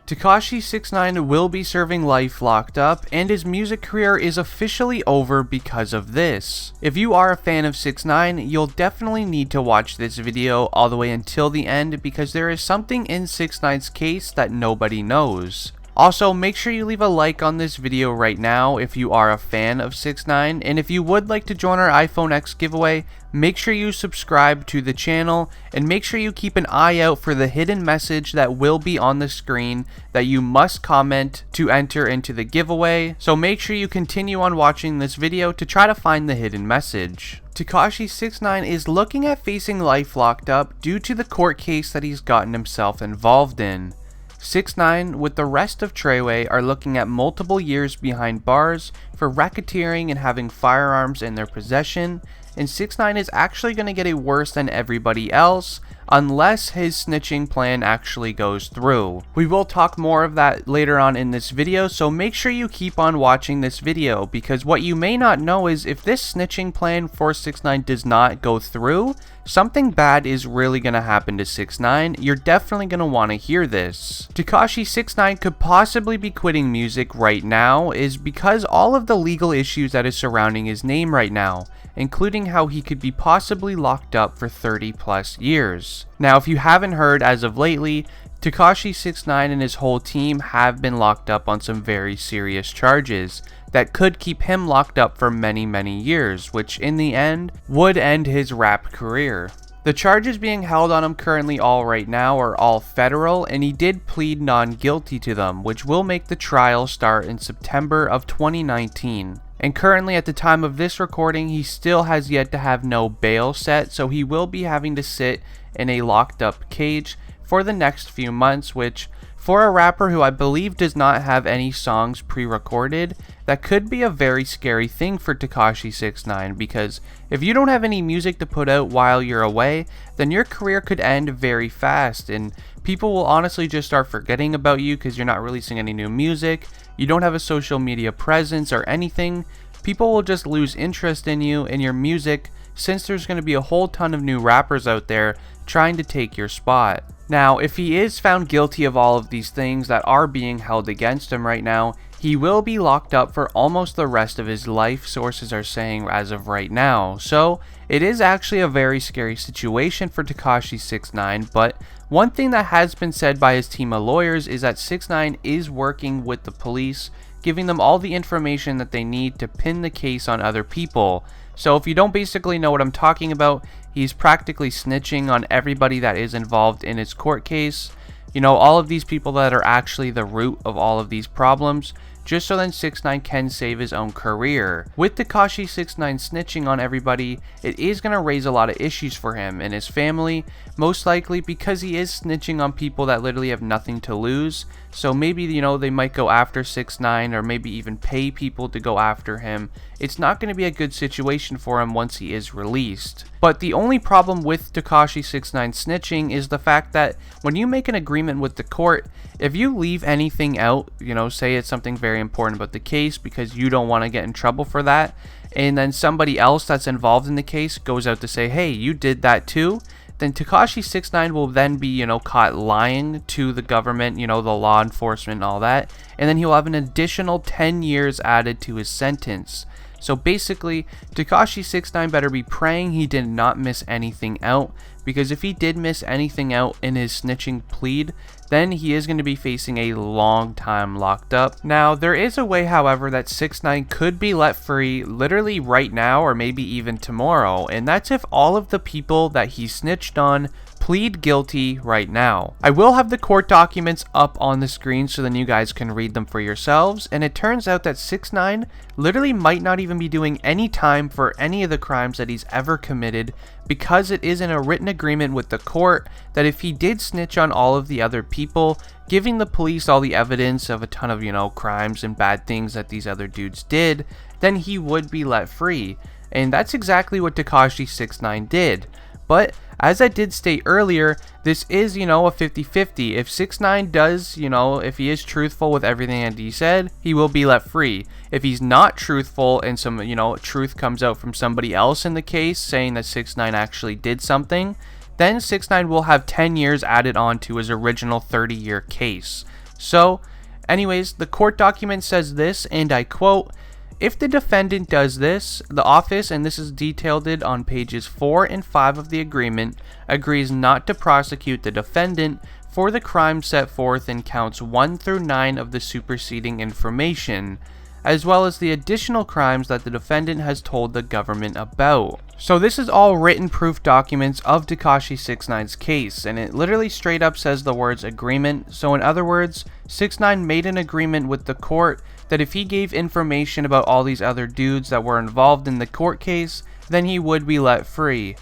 Tekashi 6ix9ine will be serving life locked up, and his music career is officially over because of this. If you are a fan of 6ix9ine, you'll definitely need to watch this video all the way until the end because there is something in 6ix9ine's case that nobody knows. Also, make sure you leave a like on this video right now if you are a fan of 6ix9ine, and if you would like to join our iPhone X giveaway, make sure you subscribe to the channel, and make sure you keep an eye out for the hidden message that will be on the screen that you must comment to enter into the giveaway, so make sure you continue on watching this video to try to find the hidden message. Tekashi 6ix9ine is looking at facing life locked up due to the court case that he's gotten himself involved in. 6ix9ine with the rest of Treyway are looking at multiple years behind bars for racketeering and having firearms in their possession, and 6ix9ine is actually going to get it worse than everybody else unless his snitching plan actually goes through. We will talk more of that later on in this video, so make sure you keep on watching this video because what you may not know is if this snitching plan for 6ix9ine does not go through, something bad is really going to happen to 6ix9ine. You're definitely going to want to hear this. Tekashi 6ix9ine could possibly be quitting music right now is because all of the legal issues that is surrounding his name right now, including how he could be possibly locked up for 30 plus years. Now, if you haven't heard as of lately, Tekashi 6ix9ine and his whole team have been locked up on some very serious charges that could keep him locked up for many years, which in the end would end his rap career. The charges being held on him currently all right now are all federal, and he did plead non-guilty to them, which will make the trial start in September of 2019. And currently at the time of this recording, he still has yet to have no bail set, so he will be having to sit in a locked up cage for the next few months, which for a rapper who I believe does not have any songs pre-recorded, that could be a very scary thing for Tekashi 6ix9ine, because if you don't have any music to put out while you're away, then your career could end very fast, and people will honestly just start forgetting about you because you're not releasing any new music, you don't have a social media presence or anything. People will just lose interest in you and your music since there's going to be a whole ton of new rappers out there trying to take your spot. Now, if he is found guilty of all of these things that are being held against him right now, he will be locked up for almost the rest of his life, sources are saying as of right now. So, it is actually a very scary situation for Tekashi 6ix9ine, but one thing that has been said by his team of lawyers is that 6ix9ine is working with the police, giving them all the information that they need to pin the case on other people. So if you don't basically know what I'm talking about, he's practically snitching on everybody that is involved in his court case. You know, all of these people that are actually the root of all of these problems, just so then 6ix9ine can save his own career. With Tekashi 6ix9ine snitching on everybody, it is going to raise a lot of issues for him and his family, most likely because he is snitching on people that literally have nothing to lose. So maybe, you know, they might go after 6ix9ine or maybe even pay people to go after him. It's not going to be a good situation for him once he is released. But the only problem with Tekashi 6ix9ine snitching is the fact that when you make an agreement with the court, if you leave anything out, you know, say it's something very important about the case because you don't want to get in trouble for that, and then somebody else that's involved in the case goes out to say, hey, you did that too, then Tekashi 6ix9ine will then be, you know, caught lying to the government, you know, the law enforcement and all that, and then he'll have an additional 10 years added to his sentence. So basically, Tekashi 6ix9ine better be praying he did not miss anything out, because if he did miss anything out in his snitching plea, then he is going to be facing a long time locked up. Now, there is a way, however, that 6ix9ine could be let free literally right now or maybe even tomorrow, and that's if all of the people that he snitched on plead guilty right now. I will have the court documents up on the screen so then you guys can read them for yourselves, and it turns out that 6ix9ine literally might not even be doing any time for any of the crimes that he's ever committed, because it is in a written agreement with the court that if he did snitch on all of the other people, giving the police all the evidence of a ton of, you know, crimes and bad things that these other dudes did, then he would be let free. And that's exactly what Tekashi 6ix9ine did. But as I did state earlier, this is, you know, a 50-50. If 6ix9ine does, you know, if he is truthful with everything that he said, he will be let free. If he's not truthful and some, you know, truth comes out from somebody else in the case saying that 6ix9ine actually did something, then 6ix9ine will have 10 years added on to his original 30-year case. So, anyways, the court document says this, and I quote, "If the defendant does this, the office," and this is detailed on pages 4 and 5 of the agreement, "agrees not to prosecute the defendant for the crime set forth in counts 1 through 9 of the superseding information, as well as the additional crimes that the defendant has told the government about." So this is all written proof documents of Tekashi 6ix9ine's case, and it literally straight up says the words agreement. So in other words, 6ix9ine made an agreement with the court that if he gave information about all these other dudes that were involved in the court case, then he would be let free.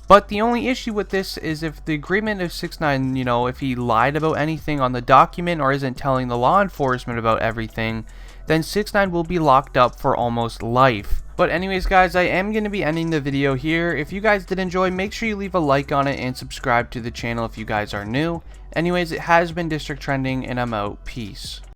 But the only issue with this is if the agreement of 6ix9ine, if he lied about anything on the document or isn't telling the law enforcement about everything, then 6ix9ine will be locked up for almost life. But anyways guys, I am going to be ending the video here. If you guys did enjoy, make sure you leave a like on it and subscribe to the channel if you guys are new. Anyways, it has been District Trending, and I'm out. Peace.